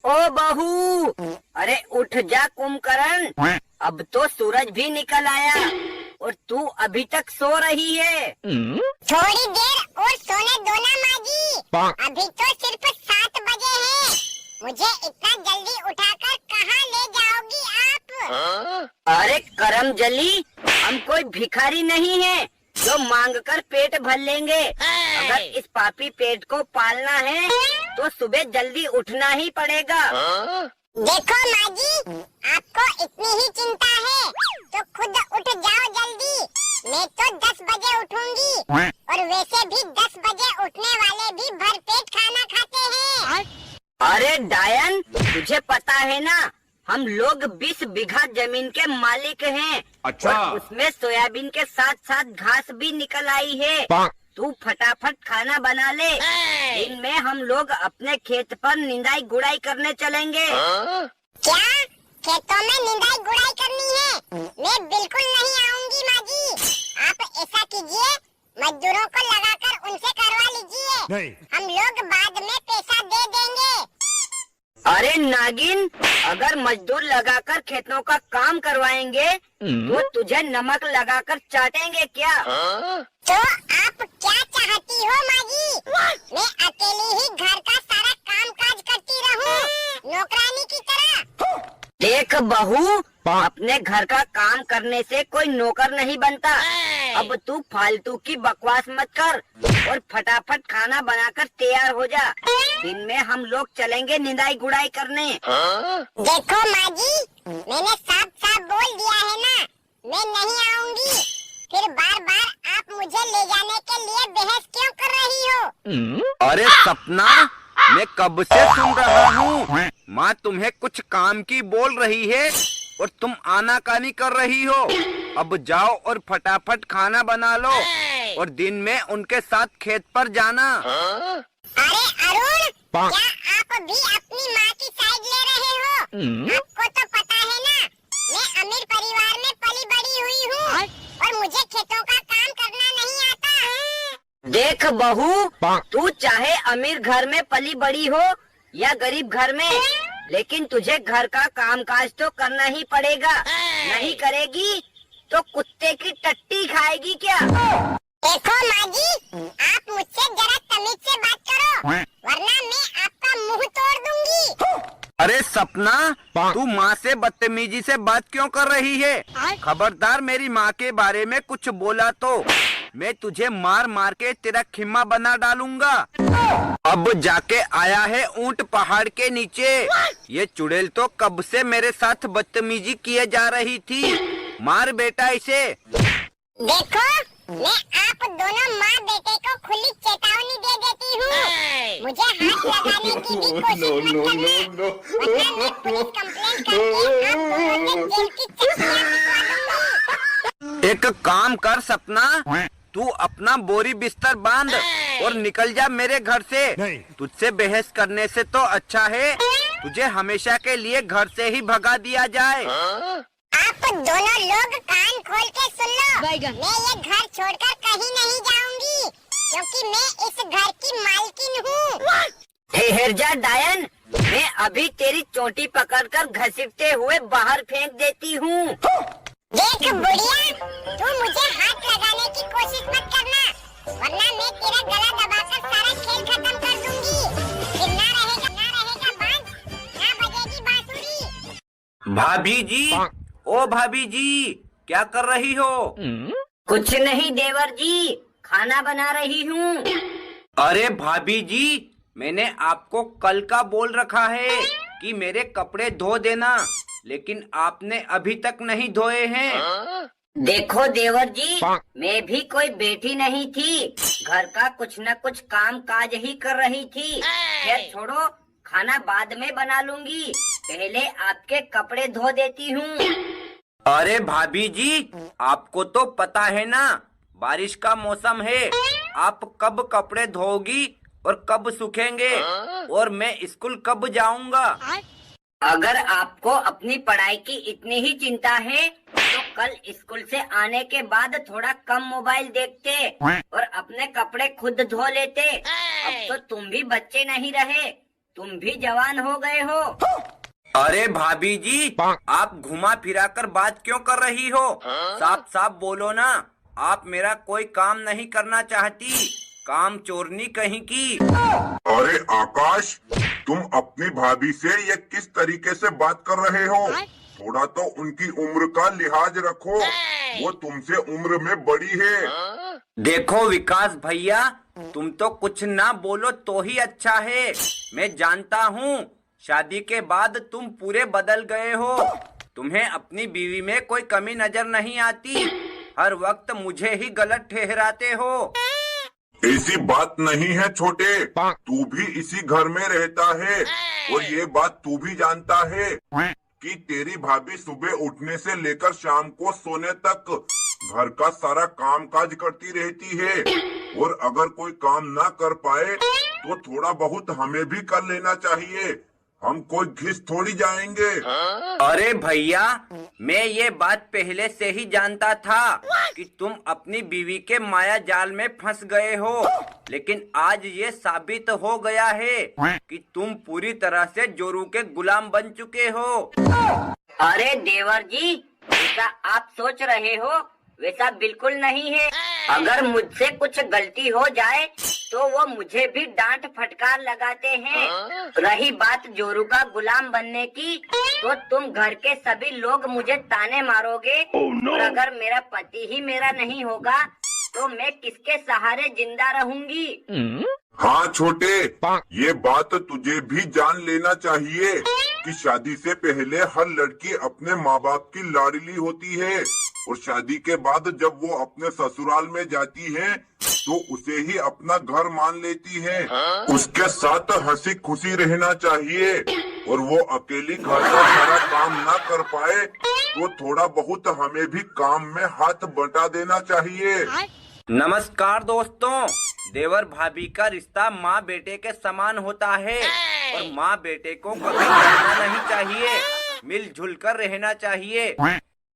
ओ बहू, अरे उठ जा कुंभकर्ण, अब तो सूरज भी निकल आया और तू अभी तक सो रही है। थोड़ी देर और सोने दो ना माँ जी, अभी तो सिर्फ 7 बजे हैं। मुझे इतना जल्दी उठाकर कहाँ ले जाओगी आप? अरे करम जली, हम कोई भिखारी नहीं है जो मांग कर पेट भर लेंगे। अगर इस पापी पेट को पालना है तो सुबह जल्दी उठना ही पड़ेगा। देखो माँ जी, आपको इतनी ही चिंता है तो खुद उठ जाओ जल्दी। मैं तो 10 बजे उठूंगी और वैसे भी 10 बजे उठने वाले भी भरपेट खाना खाते हैं। अरे डायन, तुझे पता है ना, हम लोग 20 बीघा जमीन के मालिक हैं। अच्छा। और उसमें सोयाबीन के साथ साथ घास भी निकल आई है। तू फटाफट खाना बना ले। दिन में हम लोग अपने खेत पर निंदाई गुड़ाई करने चलेंगे। क्या खेतों में निंदाई गुड़ाई करनी है? मैं बिल्कुल नहीं आऊंगी माँ जी। आप ऐसा कीजिए, मजदूरों को लगाकर उनसे करवा लीजिए। हम लोग बाद में पैसा दे देंगे। अरे नागिन, अगर मजदूर लगाकर खेतों का काम करवाएंगे तो तुझे नमक लगाकर चाटेंगे क्या? तो आप क्या चाहती हो माँ जी? मैं अकेली ही घर का सारा काम काज करती रहूं, नौकरानी की तरह? देख बहू, अपने घर का काम करने से कोई नौकर नहीं बनता। अब तू फालतू की बकवास मत कर और फटाफट खाना बनाकर तैयार हो जा। दिन में हम लोग चलेंगे निंदाई गुड़ाई करने। देखो माँ जी, मैंने साफ साफ बोल दिया है ना, मैं नहीं आऊंगी। फिर बार बार आप मुझे ले जाने के लिए बहस क्यों कर रही हो? अरे सपना, मैं कब से सुन रहा हूँ। माँ तुम्हें कुछ काम की बोल रही है और तुम आनाकानी कर रही हो। अब जाओ और फटाफट खाना बना लो और दिन में उनके साथ खेत पर जाना। अरे अरुण, क्या आप भी अपनी माँ की साइड ले रहे हो? आपको तो पता है ना, मैं अमीर परिवार में पली बड़ी हुई हूँ और मुझे खेतों का काम करना नहीं आता। देख बहू, तू चाहे अमीर घर में पली बड़ी हो या गरीब घर में, लेकिन तुझे घर का कामकाज तो करना ही पड़ेगा। नहीं करेगी तो कुत्ते की टट्टी खाएगी क्या? देखो माँ जी, आप मुझसे जरा तमीज से बात करो, वरना मैं आपका मुंह तोड़ दूंगी। अरे सपना, तू माँ से बदतमीजी से बात क्यों कर रही है? खबरदार मेरी माँ के बारे में कुछ बोला तो मैं तुझे मार मार के तेरा खिम्मा बना डालूंगा। अब जाके आया है ऊंट पहाड़ के नीचे। ये चुड़ैल तो कब से मेरे साथ बदतमीजी किए जा रही थी। मार बेटा इसे। देखो, मैं आप दोनों माँ बेटे को खुली चेतावनी दे देती हूँ। मुझे हाथ लगाने की भी कोशिश मत करना, वरना मैं पुलिस कंप्लेंट करके आप दोनों से जेल की चक्कियाँ पिटवा दूंगी। एक काम कर सपना, तू अपना बोरी बिस्तर बांध और निकल जा मेरे घर से। तुझसे बहस करने से तो अच्छा है तुझे हमेशा के लिए घर से ही भगा दिया जाए। आप दोनों लोग कान खोल के सुन लो, मैं ये घर छोड़कर कहीं नहीं जाऊंगी, क्योंकि मैं इस घर की मालकिन हूँ। ठहर जा डायन, मैं अभी तेरी चोटी पकड़कर घसीटते हुए बाहर फेंक देती हूँ। देख बुढ़िया, तू मुझे हाथ लगाने की कोशिश मत करना, वरना मैं तेरा गला दबाकर सारा खेल खत्म कर दूंगी। फिर ना रहेगा बांस, ना बजेगी बांसुरी। भाभी जी, ओ भाभी जी, क्या कर रही हो? कुछ नहीं देवर जी, खाना बना रही हूँ। अरे भाभी जी, मैंने आपको कल का बोल रखा है कि मेरे कपड़े धो देना, लेकिन आपने अभी तक नहीं धोए हैं। देखो देवर जी, मैं भी कोई बेटी नहीं थी, घर का कुछ न कुछ काम काज ही कर रही थी। खैर छोड़ो, खाना बाद में बना लूंगी, पहले आपके कपड़े धो देती हूँ। अरे भाभी जी, आपको तो पता है ना, बारिश का मौसम है। आप कब कपड़े धोगी और कब सूखेंगे, और मैं स्कूल कब जाऊंगा? अगर आपको अपनी पढ़ाई की इतनी ही चिंता है तो कल स्कूल से आने के बाद थोड़ा कम मोबाइल देखते और अपने कपड़े खुद धो लेते। अब तो तुम भी बच्चे नहीं रहे, तुम भी जवान हो गए हो। अरे भाभी जी, आप घुमा फिरा कर बात क्यों कर रही हो? साफ साफ बोलो ना, आप मेरा कोई काम नहीं करना चाहती, काम चोरनी कहीं की। अरे आकाश, तुम अपनी भाभी से ये किस तरीके से बात कर रहे हो? थोड़ा तो उनकी उम्र का लिहाज रखो, वो तुमसे उम्र में बड़ी है। देखो विकास भैया, तुम तो कुछ ना बोलो तो ही अच्छा है। मैं जानता हूँ शादी के बाद तुम पूरे बदल गए हो। तुम्हें अपनी बीवी में कोई कमी नजर नहीं आती, हर वक्त मुझे ही गलत ठहराते हो। ऐसी बात नहीं है छोटे, तू भी इसी घर में रहता है और ये बात तू भी जानता है कि तेरी भाभी सुबह उठने से लेकर शाम को सोने तक घर का सारा काम काज करती रहती है, और अगर कोई काम ना कर पाए तो थोड़ा बहुत हमें भी कर लेना चाहिए। हम कोई घिस थोड़ी जाएंगे। अरे भैया, मैं ये बात पहले से ही जानता था कि तुम अपनी बीवी के माया जाल में फंस गए हो, लेकिन आज ये साबित हो गया है कि तुम पूरी तरह से जोरू के गुलाम बन चुके हो। अरे देवर जी, जैसा आप सोच रहे हो वैसा बिल्कुल नहीं है। अगर मुझसे कुछ गलती हो जाए तो वो मुझे भी डांट फटकार लगाते हैं। रही बात जोरू का गुलाम बनने की, तो तुम घर के सभी लोग मुझे ताने मारोगे। और अगर मेरा पति ही मेरा नहीं होगा तो मैं किसके सहारे जिंदा रहूंगी? हाँ छोटे, ये बात तुझे भी जान लेना चाहिए कि शादी से पहले हर लड़की अपने माँ बाप की लाडली होती है, और शादी के बाद जब वो अपने ससुराल में जाती है तो उसे ही अपना घर मान लेती है। उसके साथ हंसी खुशी रहना चाहिए, और वो अकेली घर का सारा काम ना कर पाए तो थोड़ा बहुत हमें भी काम में हाथ बटा देना चाहिए। नमस्कार दोस्तों, देवर भाभी का रिश्ता माँ बेटे के समान होता है, और माँ बेटे को कभी लड़ना नहीं चाहिए, मिलजुल कर रहना चाहिए।